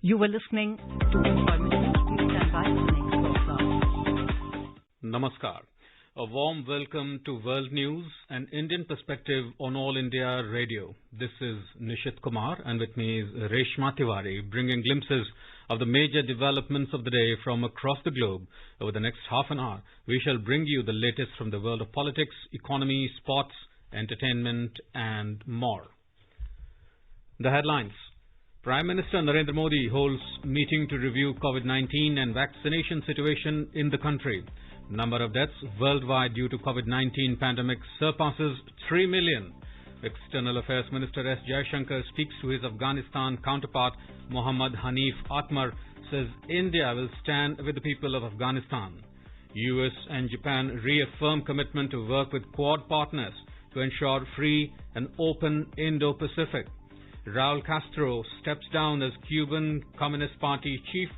You were listening to Information. Please stand by for the next program. Namaskar. A warm welcome to World News, an Indian perspective on All India Radio. This is Nishit Kumar, and with me is Reshma Tiwari, bringing glimpses of the major developments of the day from across the globe. Over the next half an hour, we shall bring you the latest from the world of politics, economy, sports, entertainment, and more. The headlines. Prime Minister Narendra Modi holds meeting to review COVID-19 and vaccination situation in the country. Number of deaths worldwide due to COVID-19 pandemic surpasses 3 million. External Affairs Minister S. Jaishankar speaks to his Afghanistan counterpart Mohammad Hanif Atmar, says India will stand with the people of Afghanistan. US and Japan reaffirm commitment to work with Quad partners to ensure free and open Indo-Pacific. Raul Castro steps down as Cuban Communist Party chief,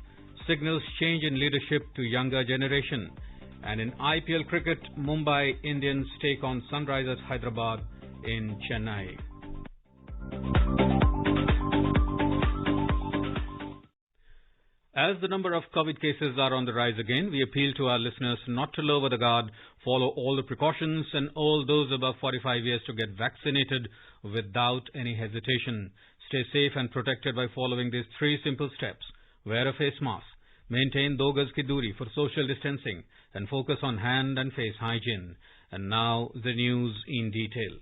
signals change in leadership to younger generation. And in IPL cricket, Mumbai Indians take on Sunrisers Hyderabad in Chennai. As the number of COVID cases are on the rise again, we appeal to our listeners not to lower the guard, follow all the precautions, and all those above 45 years to get vaccinated without any hesitation. Stay safe and protected by following these 3 simple steps. Wear a face mask, maintain 2 gaz ki duri for social distancing, and focus on hand and face hygiene. And now the news in detail.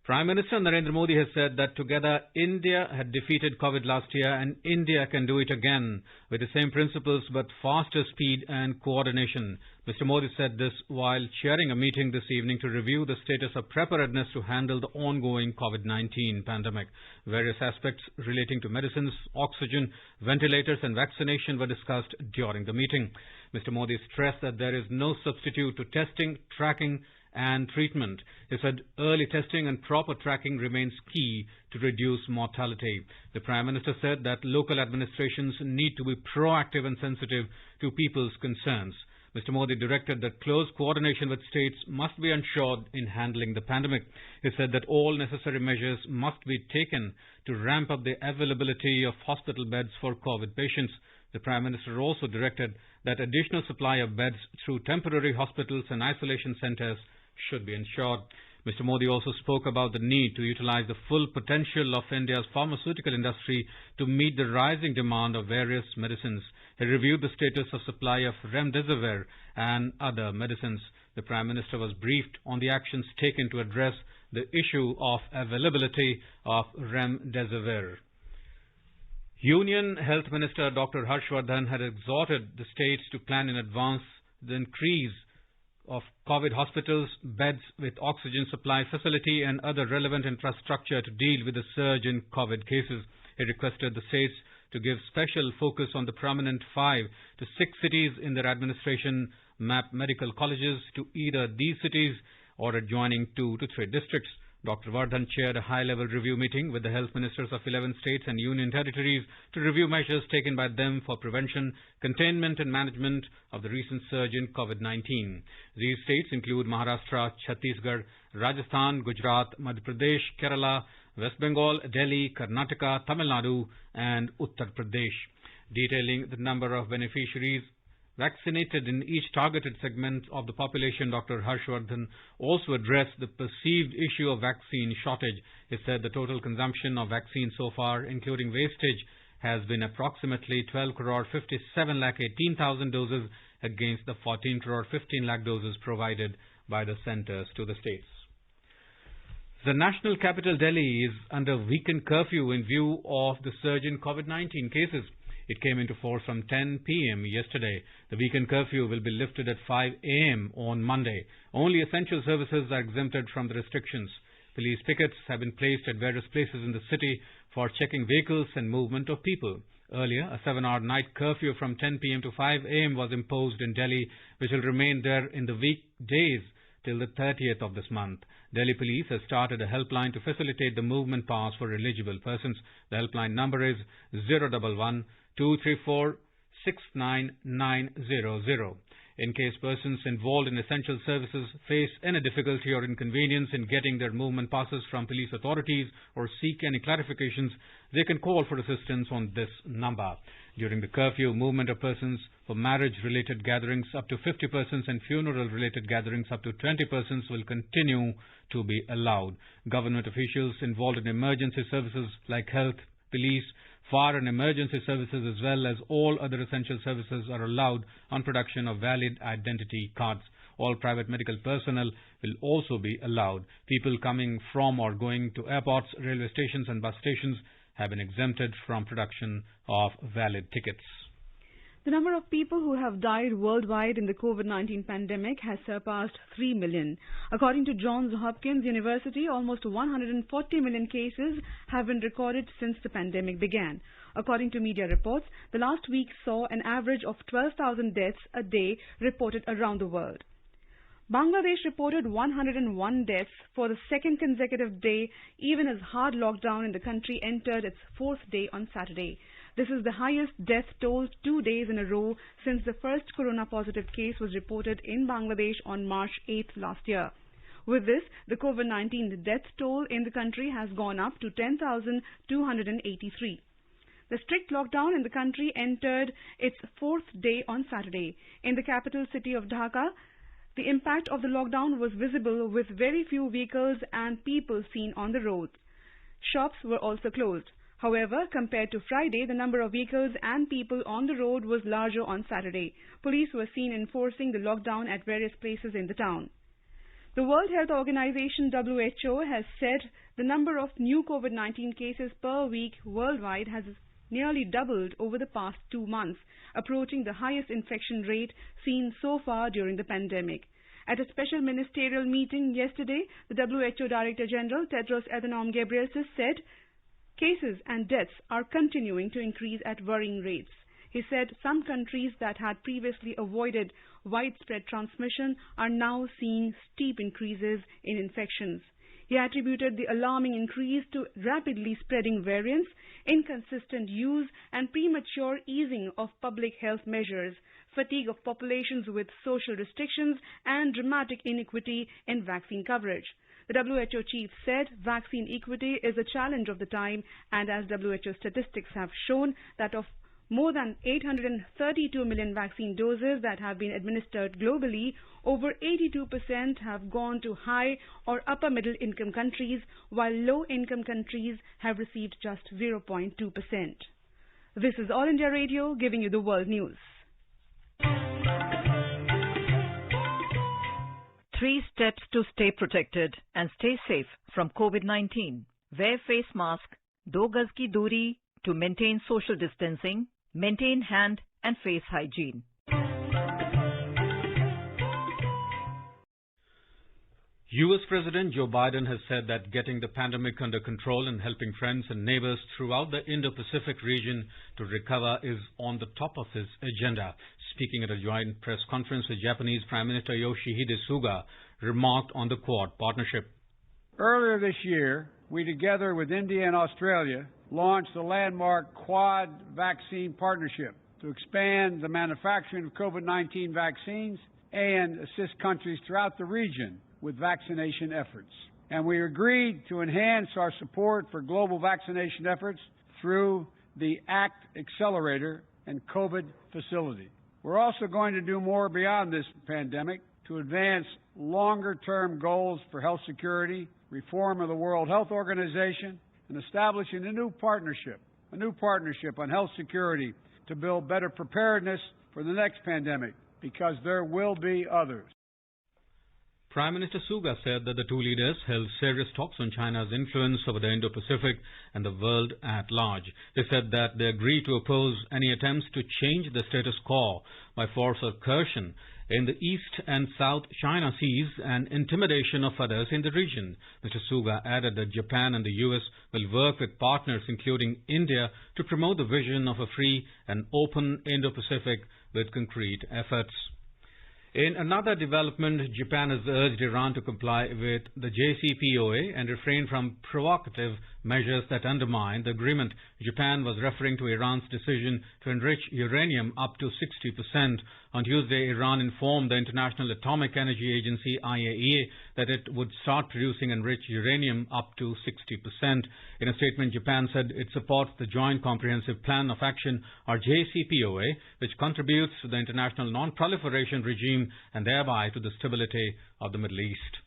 Prime Minister Narendra Modi has said that together India had defeated COVID last year and India can do it again with the same principles but faster speed and coordination. Mr. Modi said this while chairing a meeting this evening to review the status of preparedness to handle the ongoing COVID-19 pandemic. Various aspects relating to medicines, oxygen, ventilators and vaccination were discussed during the meeting. Mr. Modi stressed that there is no substitute to testing, tracking and treatment. He said early testing and proper tracking remains key to reduce mortality. The Prime Minister said that local administrations need to be proactive and sensitive to people's concerns. Mr. Modi directed that close coordination with states must be ensured in handling the pandemic. He said that all necessary measures must be taken to ramp up the availability of hospital beds for COVID patients. The Prime Minister also directed that additional supply of beds through temporary hospitals and isolation centres should be ensured. Mr. Modi also spoke about the need to utilize the full potential of India's pharmaceutical industry to meet the rising demand of various medicines. He reviewed the status of supply of remdesivir and other medicines. The Prime Minister was briefed on the actions taken to address the issue of availability of remdesivir. Union Health Minister Dr. Harshvardhan had exhorted the states to plan in advance the increase of COVID hospitals, beds with oxygen supply facility and other relevant infrastructure to deal with the surge in COVID cases. He requested the states to give special focus on the prominent 5 to 6 cities in their administration, map medical colleges to either these cities or adjoining 2 to 3 districts. Dr. Vardhan chaired a high-level review meeting with the health ministers of 11 states and union territories to review measures taken by them for prevention, containment and management of the recent surge in COVID-19. These states include Maharashtra, Chhattisgarh, Rajasthan, Gujarat, Madhya Pradesh, Kerala, West Bengal, Delhi, Karnataka, Tamil Nadu and Uttar Pradesh. Detailing the number of beneficiaries vaccinated in each targeted segment of the population, Dr. Harshvardhan also addressed the perceived issue of vaccine shortage. He said the total consumption of vaccine so far, including wastage, has been approximately 12 crore 57 lakh 18,000 doses against the 14 crore 15 lakh doses provided by the centers to the states. The national capital Delhi is under weekend curfew in view of the surge in COVID-19 cases. It came into force from 10 p.m. yesterday. The weekend curfew will be lifted at 5 a.m. on Monday. Only essential services are exempted from the restrictions. Police pickets have been placed at various places in the city for checking vehicles and movement of people. Earlier, a 7-hour night curfew from 10 p.m. to 5 a.m. was imposed in Delhi, which will remain there in the weekdays till the 30th of this month. Delhi Police has started a helpline to facilitate the movement pass for eligible persons. The helpline number is 011 234 69900. In case persons involved in essential services face any difficulty or inconvenience in getting their movement passes from police authorities or seek any clarifications, they can call for assistance on this number. During the curfew, movement of persons for marriage-related gatherings up to 50 persons and funeral-related gatherings up to 20 persons will continue to be allowed. Government officials involved in emergency services like health, police, fire and emergency services as well as all other essential services are allowed on production of valid identity cards. All private medical personnel will also be allowed. People coming from or going to airports, railway stations and bus stations have been exempted from production of valid tickets. The number of people who have died worldwide in the COVID-19 pandemic has surpassed 3 million. According to Johns Hopkins University, almost 140 million cases have been recorded since the pandemic began. According to media reports, the last week saw an average of 12,000 deaths a day reported around the world. Bangladesh reported 101 deaths for the second consecutive day, even as hard lockdown in the country entered its fourth day on Saturday. This is the highest death toll 2 days in a row since the first corona-positive case was reported in Bangladesh on March 8th last year. With this, the COVID-19 death toll in the country has gone up to 10,283. The strict lockdown in the country entered its fourth day on Saturday. In the capital city of Dhaka, the impact of the lockdown was visible with very few vehicles and people seen on the roads. Shops were also closed. However, compared to Friday, the number of vehicles and people on the road was larger on Saturday. Police were seen enforcing the lockdown at various places in the town. The World Health Organization (WHO) has said the number of new COVID-19 cases per week worldwide has nearly doubled over the past 2 months, approaching the highest infection rate seen so far during the pandemic. At a special ministerial meeting yesterday, the WHO Director General Tedros Adhanom Ghebreyesus said cases and deaths are continuing to increase at worrying rates. He said some countries that had previously avoided widespread transmission are now seeing steep increases in infections. He attributed the alarming increase to rapidly spreading variants, inconsistent use and premature easing of public health measures, fatigue of populations with social restrictions and dramatic inequity in vaccine coverage. The WHO chief said vaccine equity is a challenge of the time, and as WHO statistics have shown that of more than 832 million vaccine doses that have been administered globally, over 82% have gone to high or upper middle income countries, while low income countries have received just 0.2%. This is All India Radio giving you the world news. 3 steps to stay protected and stay safe from COVID-19. Wear face mask, 2 gaz ki duri to maintain social distancing, maintain hand and face hygiene. U.S. President Joe Biden has said that getting the pandemic under control and helping friends and neighbors throughout the Indo-Pacific region to recover is on the top of his agenda. Speaking at a joint press conference with Japanese Prime Minister Yoshihide Suga, remarked on the Quad partnership. Earlier this year, we together with India and Australia launched the landmark Quad Vaccine Partnership to expand the manufacturing of COVID-19 vaccines and assist countries throughout the region with vaccination efforts. And we agreed to enhance our support for global vaccination efforts through the ACT Accelerator and COVID Facility. We're also going to do more beyond this pandemic to advance longer-term goals for health security, reform of the World Health Organization, and establishing a new partnership on health security to build better preparedness for the next pandemic, because there will be others. Prime Minister Suga said that the two leaders held serious talks on China's influence over the Indo-Pacific and the world at large. They said that they agreed to oppose any attempts to change the status quo by force or coercion in the East and South China Seas and intimidation of others in the region. Mr. Suga added that Japan and the U.S. will work with partners including India to promote the vision of a free and open Indo-Pacific with concrete efforts. In another development, Japan has urged Iran to comply with the JCPOA and refrain from provocative measures that undermine the agreement. Japan was referring to Iran's decision to enrich uranium up to 60%. On Tuesday, Iran informed the International Atomic Energy Agency (IAEA) that it would start producing enriched uranium up to 60%. In a statement, Japan said it supports the Joint Comprehensive Plan of Action, or JCPOA, which contributes to the international non-proliferation regime and thereby to the stability of the Middle East.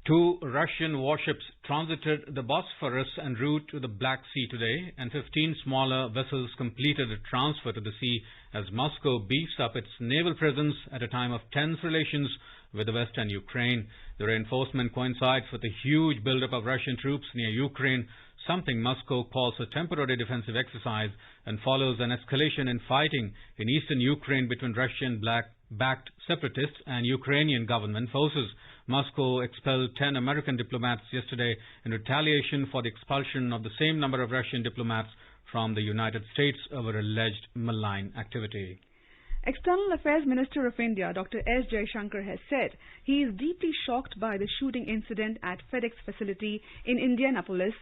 2 Russian warships transited the Bosphorus en route to the Black Sea today, and 15 smaller vessels completed a transfer to the sea as Moscow beefs up its naval presence at a time of tense relations with the West and Ukraine. The reinforcement coincides with a huge buildup of Russian troops near Ukraine, something Moscow calls a temporary defensive exercise, and follows an escalation in fighting in eastern Ukraine between Russian-backed separatists and Ukrainian government forces. Moscow expelled 10 American diplomats yesterday in retaliation for the expulsion of the same number of Russian diplomats from the United States over alleged malign activity. External Affairs Minister of India, Dr. S. Jaishankar, has said he is deeply shocked by the shooting incident at FedEx facility in Indianapolis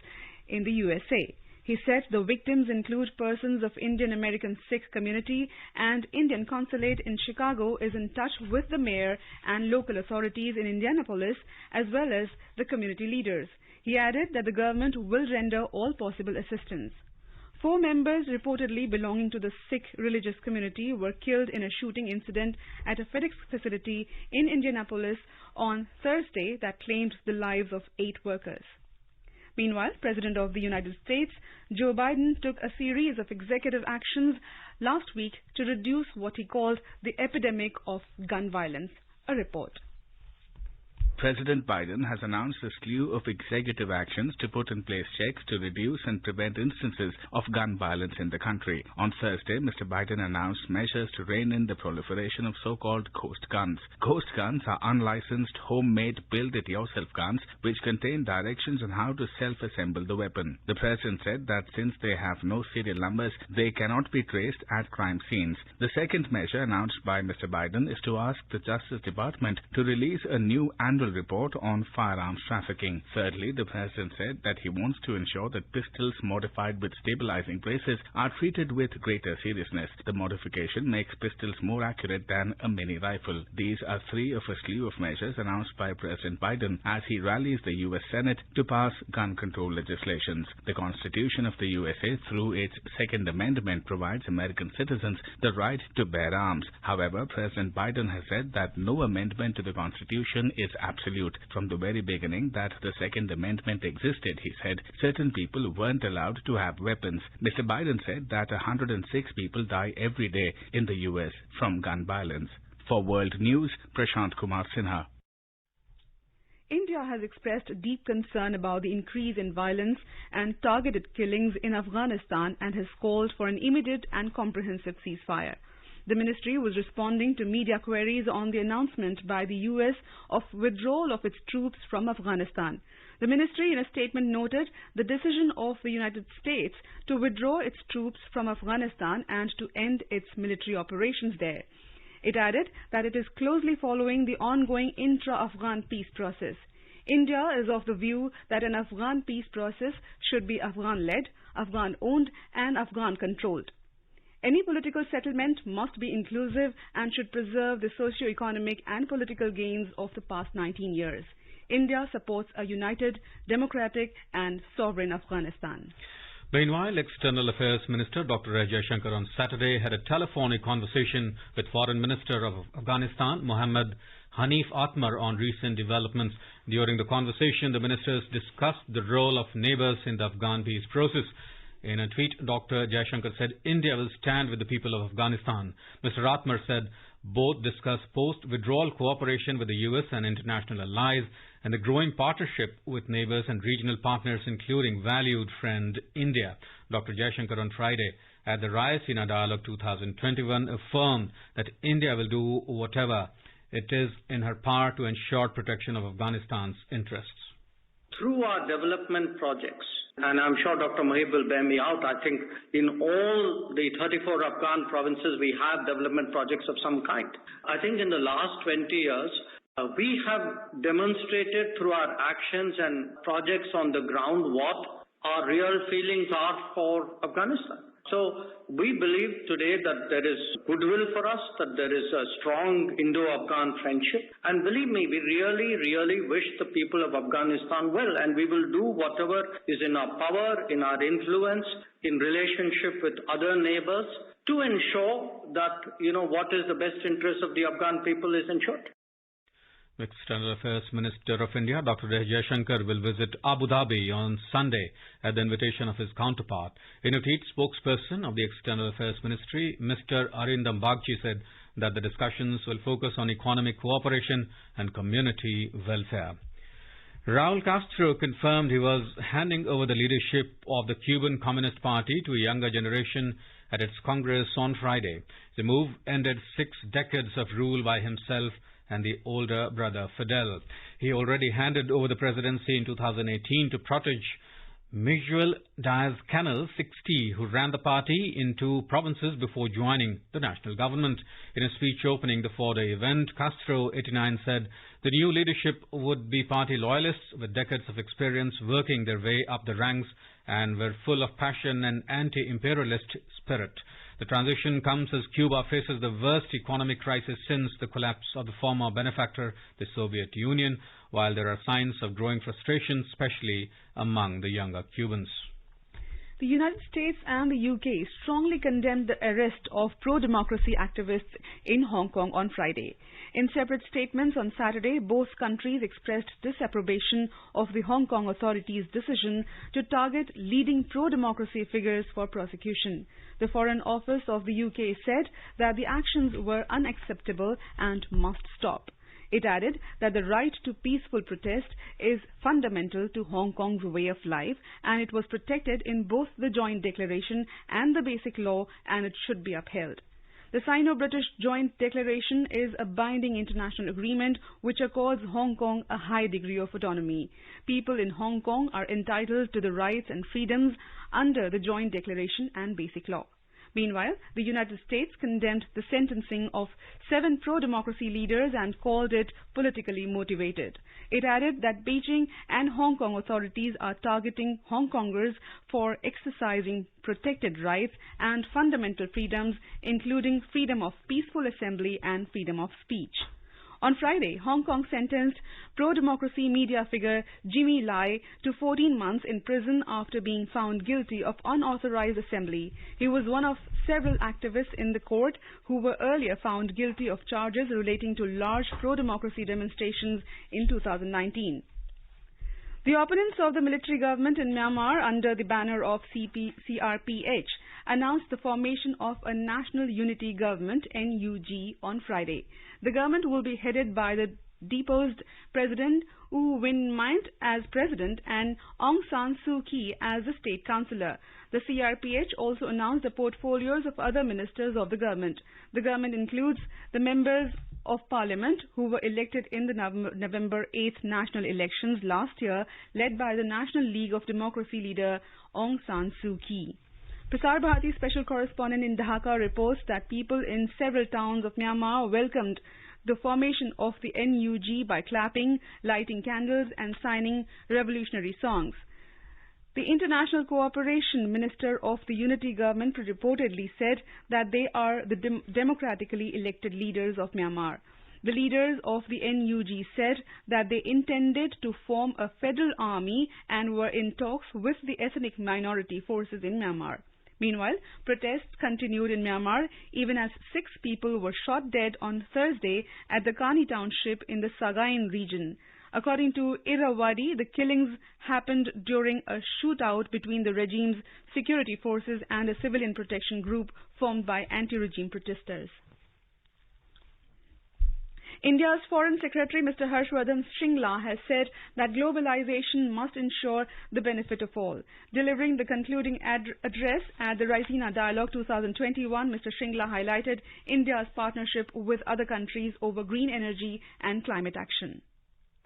in the USA. He said the victims include persons of Indian American Sikh community, and Indian consulate in Chicago is in touch with the mayor and local authorities in Indianapolis as well as the community leaders. He added that the government will render all possible assistance. 4 members reportedly belonging to the Sikh religious community were killed in a shooting incident at a FedEx facility in Indianapolis on Thursday that claimed the lives of 8 workers. Meanwhile, President of the United States, Joe Biden, took a series of executive actions last week to reduce what he called the epidemic of gun violence. A report. President Biden has announced a slew of executive actions to put in place checks to reduce and prevent instances of gun violence in the country. On Thursday, Mr. Biden announced measures to rein in the proliferation of so-called ghost guns. Ghost guns are unlicensed, homemade, build-it-yourself guns which contain directions on how to self-assemble the weapon. The president said that since they have no serial numbers, they cannot be traced at crime scenes. The second measure announced by Mr. Biden is to ask the Justice Department to release a new annual report on firearms trafficking. Thirdly, the president said that he wants to ensure that pistols modified with stabilizing braces are treated with greater seriousness. The modification makes pistols more accurate than a mini rifle. These are 3 of a slew of measures announced by President Biden as he rallies the U.S. Senate to pass gun control legislation. The Constitution of the USA, through its Second Amendment, provides American citizens the right to bear arms. However, President Biden has said that no amendment to the Constitution is absolute. From the very beginning that the Second Amendment existed, he said, certain people weren't allowed to have weapons. Mr. Biden said that 106 people die every day in the U.S. from gun violence. For World News, Prashant Kumar Sinha. India has expressed deep concern about the increase in violence and targeted killings in Afghanistan and has called for an immediate and comprehensive ceasefire. The ministry was responding to media queries on the announcement by the U.S. of withdrawal of its troops from Afghanistan. The ministry, in a statement, noted the decision of the United States to withdraw its troops from Afghanistan and to end its military operations there. It added that it is closely following the ongoing intra-Afghan peace process. India is of the view that an Afghan peace process should be Afghan-led, Afghan-owned and Afghan-controlled. Any political settlement must be inclusive and should preserve the socio-economic and political gains of the past 19 years. India supports a united, democratic and sovereign Afghanistan. Meanwhile, External Affairs Minister Dr. S. Jaishankar on Saturday had a telephonic conversation with Foreign Minister of Afghanistan, Mohammad Hanif Atmar, on recent developments. During the conversation, the ministers discussed the role of neighbors in the Afghan peace process. In a tweet, Dr. Jaishankar said India will stand with the people of Afghanistan. Mr. Atmar said both discussed post-withdrawal cooperation with the U.S. and international allies and the growing partnership with neighbors and regional partners, including valued friend India. Dr. Jaishankar on Friday at the Raisina Dialogue 2021 affirmed that India will do whatever it is in her power to ensure protection of Afghanistan's interests. through our development projects. And I'm sure Dr. Mahib will bear me out. I think in all the 34 Afghan provinces, we have development projects of some kind. I think in the last 20 years, we have demonstrated through our actions and projects on the ground what our real feelings are for Afghanistan. So we believe today that there is goodwill for us, that there is a strong Indo-Afghan friendship. And believe me, we really, really wish the people of Afghanistan well. And we will do whatever is in our power, in our influence, in relationship with other neighbors to ensure that, what is the best interest of the Afghan people is ensured. External Affairs Minister of India, Dr. Jaishankar, will visit Abu Dhabi on Sunday at the invitation of his counterpart. In a tweet, spokesperson of the External Affairs Ministry, Mr. Arindam Bagchi, said that the discussions will focus on economic cooperation and community welfare. Raul Castro confirmed he was handing over the leadership of the Cuban Communist Party to a younger generation at its Congress on Friday. The move ended 6 decades of rule by himself and the older brother Fidel. He already handed over the presidency in 2018 to Protege Miguel Diaz-Canel, 60, who ran the party in 2 provinces before joining the national government. In a speech opening the 4-day event, Castro, 89, said the new leadership would be party loyalists with decades of experience working their way up the ranks and were full of passion and anti-imperialist spirit. The transition comes as Cuba faces the worst economic crisis since the collapse of the former benefactor, the Soviet Union, while there are signs of growing frustration, especially among the younger Cubans. The United States and the UK strongly condemned the arrest of pro-democracy activists in Hong Kong on Friday. In separate statements on Saturday, both countries expressed disapprobation of the Hong Kong authorities' decision to target leading pro-democracy figures for prosecution. The Foreign Office of the UK said that the actions were unacceptable and must stop. It added that the right to peaceful protest is fundamental to Hong Kong's way of life, and it was protected in both the Joint Declaration and the Basic Law, and it should be upheld. The Sino-British Joint Declaration is a binding international agreement which accords Hong Kong a high degree of autonomy. People in Hong Kong are entitled to the rights and freedoms under the Joint Declaration and Basic Law. Meanwhile, the United States condemned the sentencing of 7 pro-democracy leaders and called it politically motivated. It added that Beijing and Hong Kong authorities are targeting Hong Kongers for exercising protected rights and fundamental freedoms, including freedom of peaceful assembly and freedom of speech. On Friday, Hong Kong sentenced pro-democracy media figure Jimmy Lai to 14 months in prison after being found guilty of unauthorized assembly. He was one of several activists in the court who were earlier found guilty of charges relating to large pro-democracy demonstrations in 2019. The opponents of the military government in Myanmar under the banner of CRPH announced the formation of a National Unity Government NUG on Friday. The government will be headed by the deposed President U Win Myint as President and Aung San Suu Kyi as the State Councillor. The CRPH also announced the portfolios of other ministers of the government. The government includes the members of Parliament who were elected in the November 8th national elections last year, led by the National League of Democracy leader Aung San Suu Kyi. Prasar Bharati special correspondent in Dhaka reports that people in several towns of Myanmar welcomed the formation of the NUG by clapping, lighting candles and signing revolutionary songs. The International Cooperation Minister of the Unity Government reportedly said that they are the democratically elected leaders of Myanmar. The leaders of the NUG said that they intended to form a federal army and were in talks with the ethnic minority forces in Myanmar. Meanwhile, protests continued in Myanmar even as 6 people were shot dead on Thursday at the Kani township in the Sagaing region. According to Irrawaddy, the killings happened during a shootout between the regime's security forces and a civilian protection group formed by anti-regime protesters. India's Foreign Secretary Mr. Harshvardhan Shringla has said that globalization must ensure the benefit of all. Delivering the concluding address at the Raisina Dialogue 2021, Mr. Shringla highlighted India's partnership with other countries over green energy and climate action.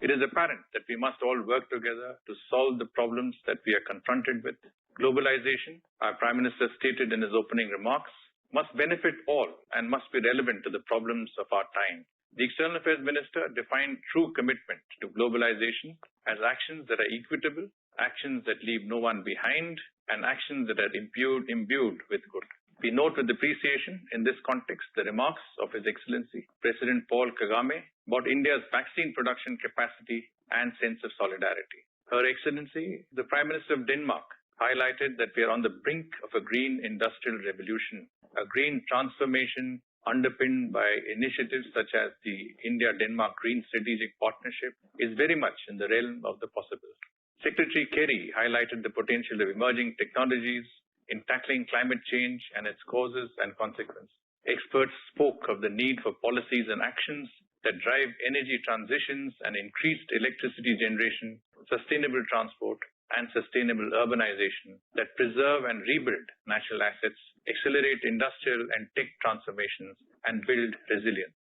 It is apparent that we must all work together to solve the problems that we are confronted with. Globalization, our Prime Minister stated in his opening remarks, must benefit all and must be relevant to the problems of our time. The External Affairs Minister defined true commitment to globalization as actions that are equitable, actions that leave no one behind, and actions that are imbued with good. We note with appreciation in this context the remarks of His Excellency President Paul Kagame about India's vaccine production capacity and sense of solidarity. Her Excellency, the Prime Minister of Denmark, highlighted that we are on the brink of a green industrial revolution, a green transformation underpinned by initiatives such as the India-Denmark Green Strategic Partnership is very much in the realm of the possible. Secretary Kerry highlighted the potential of emerging technologies in tackling climate change and its causes and consequences. Experts spoke of the need for policies and actions that drive energy transitions and increased electricity generation, sustainable transport, and sustainable urbanization that preserve and rebuild natural assets, accelerate industrial and tech transformations, and build resilience.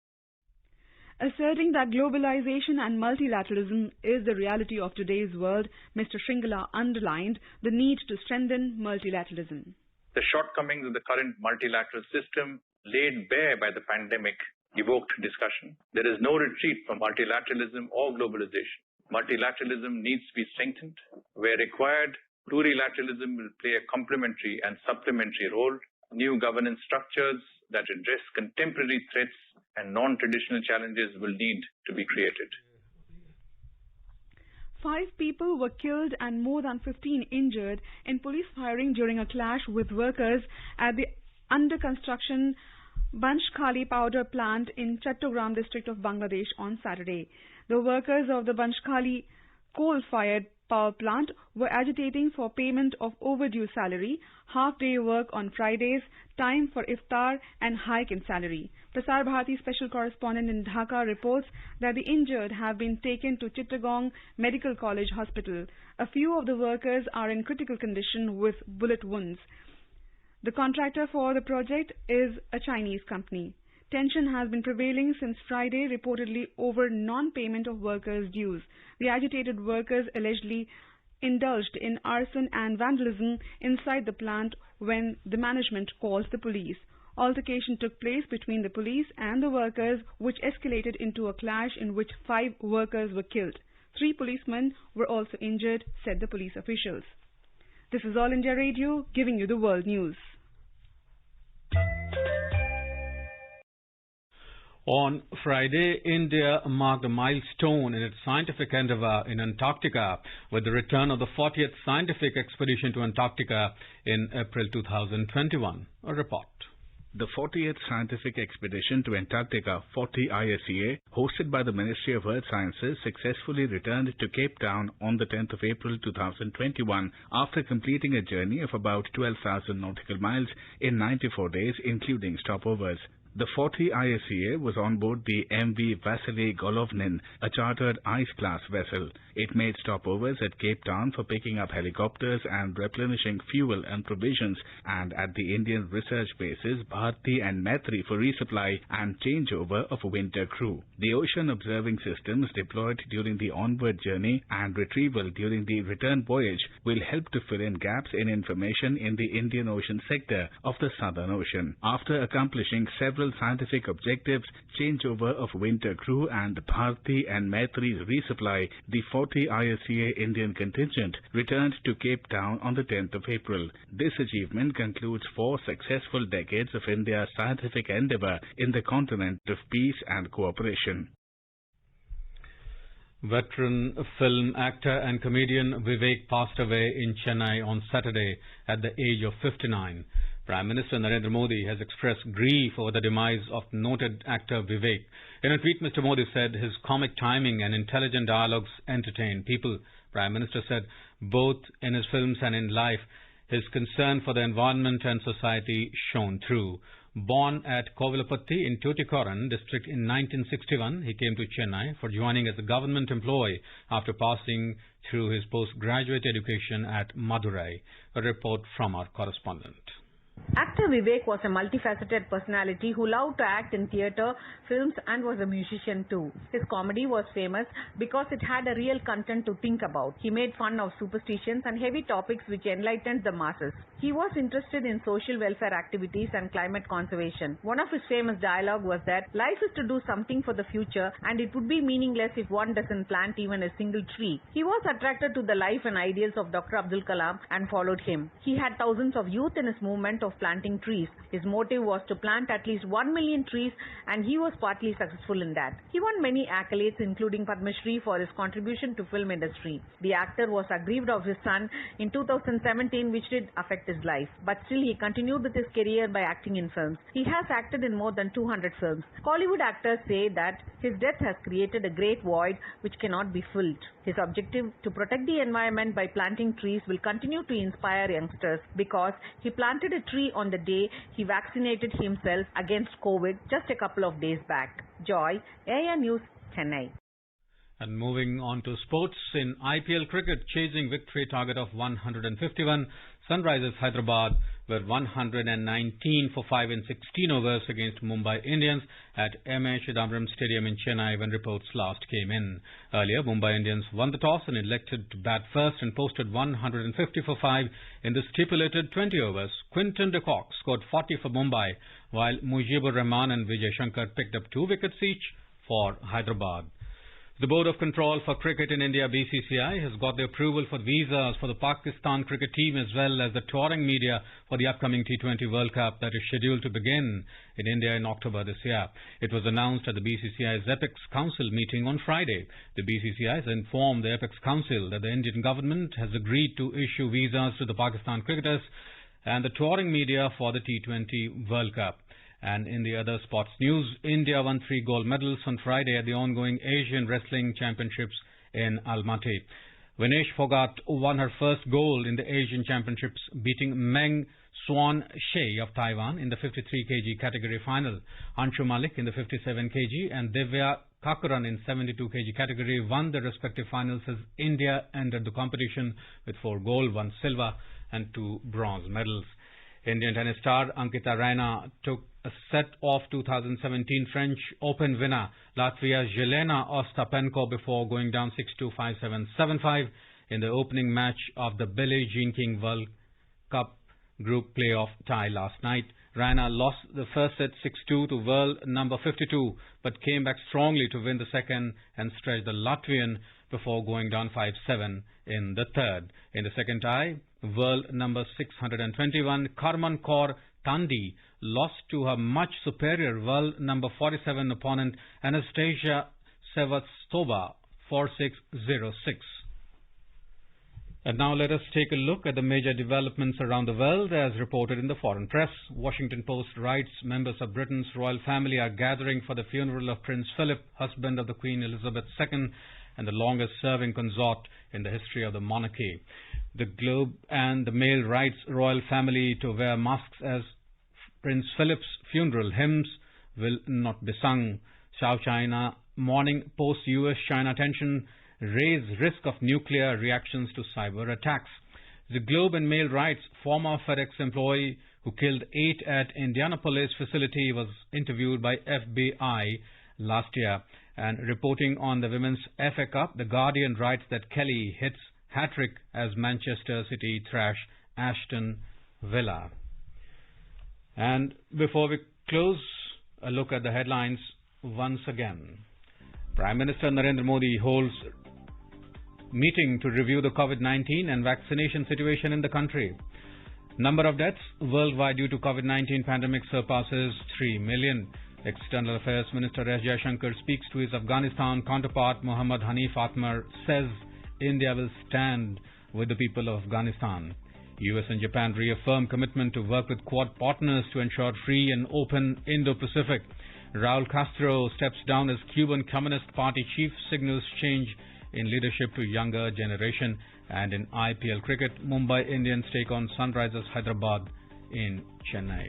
Asserting that globalization and multilateralism is the reality of today's world, Mr. Shringala underlined the need to strengthen multilateralism. The shortcomings of the current multilateral system laid bare by the pandemic evoked discussion. There is no retreat from multilateralism or globalization. Multilateralism needs to be strengthened. Where required, plurilateralism will play a complementary and supplementary role. New governance structures that address contemporary threats and non-traditional challenges will need to be created. 5 people were killed and more than 15 injured in police firing during a clash with workers at the under-construction Banshkhali powder plant in Chattogram district of Bangladesh on Saturday. The workers of the Banshkhali coal-fired power plant were agitating for payment of overdue salary, half-day work on Fridays, time for iftar and hike in salary. Prasar Bharati special correspondent in Dhaka reports that the injured have been taken to Chittagong Medical College Hospital. A few of the workers are in critical condition with bullet wounds. The contractor for the project is a Chinese company. Tension has been prevailing since Friday, reportedly over non-payment of workers' dues. The agitated workers allegedly indulged in arson and vandalism inside the plant when the management called the police. Altercation took place between the police and the workers, which escalated into a clash in which 5 workers were killed. 3 policemen were also injured, said the police officials. This is All India Radio, giving you the world news. On Friday, India marked a milestone in its scientific endeavour in Antarctica with the return of the 40th scientific expedition to Antarctica in April 2021. A report. The 40th Scientific Expedition to Antarctica, 40 ISEA, hosted by the Ministry of Earth Sciences, successfully returned to Cape Town on the 10th of April 2021 after completing a journey of about 12,000 nautical miles in 94 days, including stopovers. The 40 ISEA was on board the MV Vasily Golovnin, a chartered ice-class vessel. It made stopovers at Cape Town for picking up helicopters and replenishing fuel and provisions, and at the Indian research bases Bharti and Maitri for resupply and changeover of a winter crew. The ocean observing systems deployed during the onward journey and retrieval during the return voyage will help to fill in gaps in information in the Indian Ocean sector of the Southern Ocean. After accomplishing several scientific objectives, changeover of winter crew and Bharti and Maitri's resupply, the 40 ISEA Indian contingent returned to Cape Town on the 10th of April. This achievement concludes 4 successful decades of India's scientific endeavour in the continent of peace and cooperation. Veteran film actor and comedian Vivek passed away in Chennai on Saturday at the age of 59. Prime Minister Narendra Modi has expressed grief over the demise of noted actor Vivek. In a tweet, Mr. Modi said his comic timing and intelligent dialogues entertain people. Prime Minister said both in his films and in life, his concern for the environment and society shone through. Born at Kovilapatti in Tuticorin district in 1961, he came to Chennai for joining as a government employee after passing through his postgraduate education at Madurai. A report from our correspondent. Actor Vivek was a multifaceted personality who loved to act in theatre, films and was a musician too. His comedy was famous because it had a real content to think about. He made fun of superstitions and heavy topics which enlightened the masses. He was interested in social welfare activities and climate conservation. One of his famous dialogue was that life is to do something for the future and it would be meaningless if one doesn't plant even a single tree. He was attracted to the life and ideals of Dr. Abdul Kalam and followed him. He had thousands of youth in his movement of planting trees. His motive was to plant at least 1 million trees and he was partly successful in that. He won many accolades including Padma Shri for his contribution to film industry. The actor was aggrieved of his son in 2017 which did affect his life. But still he continued with his career by acting in films. He has acted in more than 200 films. Hollywood actors say that his death has created a great void which cannot be filled. His objective to protect the environment by planting trees will continue to inspire youngsters because he planted a tree on the day he vaccinated himself against COVID just a couple of days back. Joy, AIR News, Chennai. And moving on to sports, in IPL cricket, chasing victory target of 151, Sunrisers Hyderabad were 119 for 5 in 16 overs against Mumbai Indians at M.A. Chidambaram Stadium in Chennai when reports last came in. Earlier, Mumbai Indians won the toss and elected to bat first and posted 150 for 5 in the stipulated 20 overs. Quinton de Kock scored 40 for Mumbai, while Mujibur Rahman and Vijay Shankar picked up 2 wickets each for Hyderabad. The Board of Control for Cricket in India, BCCI, has got the approval for visas for the Pakistan cricket team as well as the touring media for the upcoming T20 World Cup that is scheduled to begin in India in October this year. It was announced at the BCCI's Apex Council meeting on Friday. The BCCI has informed the Apex Council that the Indian government has agreed to issue visas to the Pakistan cricketers and the touring media for the T20 World Cup. And in the other sports news, India won 3 gold medals on Friday at the ongoing Asian Wrestling Championships in Almaty. Vinesh Phogat won her first gold in the Asian Championships, beating Meng Swan Shea of Taiwan in the 53 kg category final. Anshu Malik in the 57 kg and Divya Kakuran in 72 kg category won their respective finals as India entered the competition with 4 gold, 1 silver and 2 bronze medals. Indian tennis star Ankita Raina took a set-off 2017 French Open winner Latvia's Jelena Ostapenko before going down 6-2, 5-7, 7-5 in the opening match of the Billie Jean King World Cup group playoff tie last night. Raina lost the first set 6-2 to world number 52 but came back strongly to win the second and stretch the Latvian before going down 5-7 in the third. In the second tie, world number 621 Karman Kaur Tandi lost to her much superior world number 47 opponent Anastasia Sevastova 4-6-0-6. And now let us take a look at the major developments around the world as reported in the foreign press. Washington Post writes members of Britain's royal family are gathering for the funeral of Prince Philip, husband of the Queen Elizabeth II and the longest serving consort in the history of the monarchy. The Globe and the Mail writes royal family to wear masks as Prince Philip's funeral. Hymns will not be sung. South China Morning Post US-China tension raise risk of nuclear reactions to cyber attacks. The Globe and Mail writes former FedEx employee who killed 8 at Indianapolis facility was interviewed by FBI last year. And reporting on the Women's FA Cup, The Guardian writes that Kelly hits hat-trick as Manchester City thrash Aston Villa. And before we close, a look at the headlines once again. Prime Minister Narendra Modi holds meeting to review the COVID-19 and vaccination situation in the country. Number of deaths worldwide due to COVID-19 pandemic surpasses 3 million. External Affairs Minister S. Jaishankar speaks to his Afghanistan counterpart Muhammad Hanif Atmar, says India will stand with the people of Afghanistan. US and Japan reaffirm commitment to work with Quad partners to ensure free and open Indo-Pacific. Raul Castro steps down as Cuban Communist Party chief, signals change in leadership to younger generation. And in IPL cricket, Mumbai Indians take on Sunrisers Hyderabad in Chennai.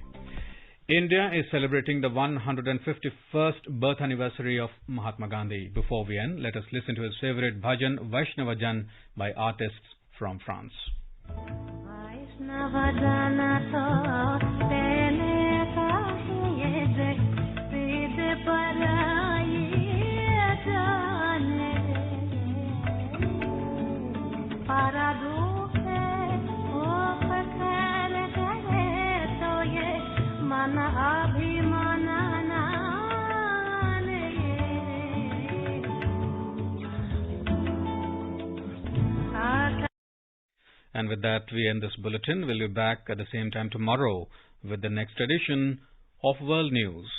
India is celebrating the 151st birth anniversary of Mahatma Gandhi. Before we end, let us listen to his favorite bhajan Vaishnava Jan by artists from France. And with that, we end this bulletin. We'll be back at the same time tomorrow with the next edition of World News.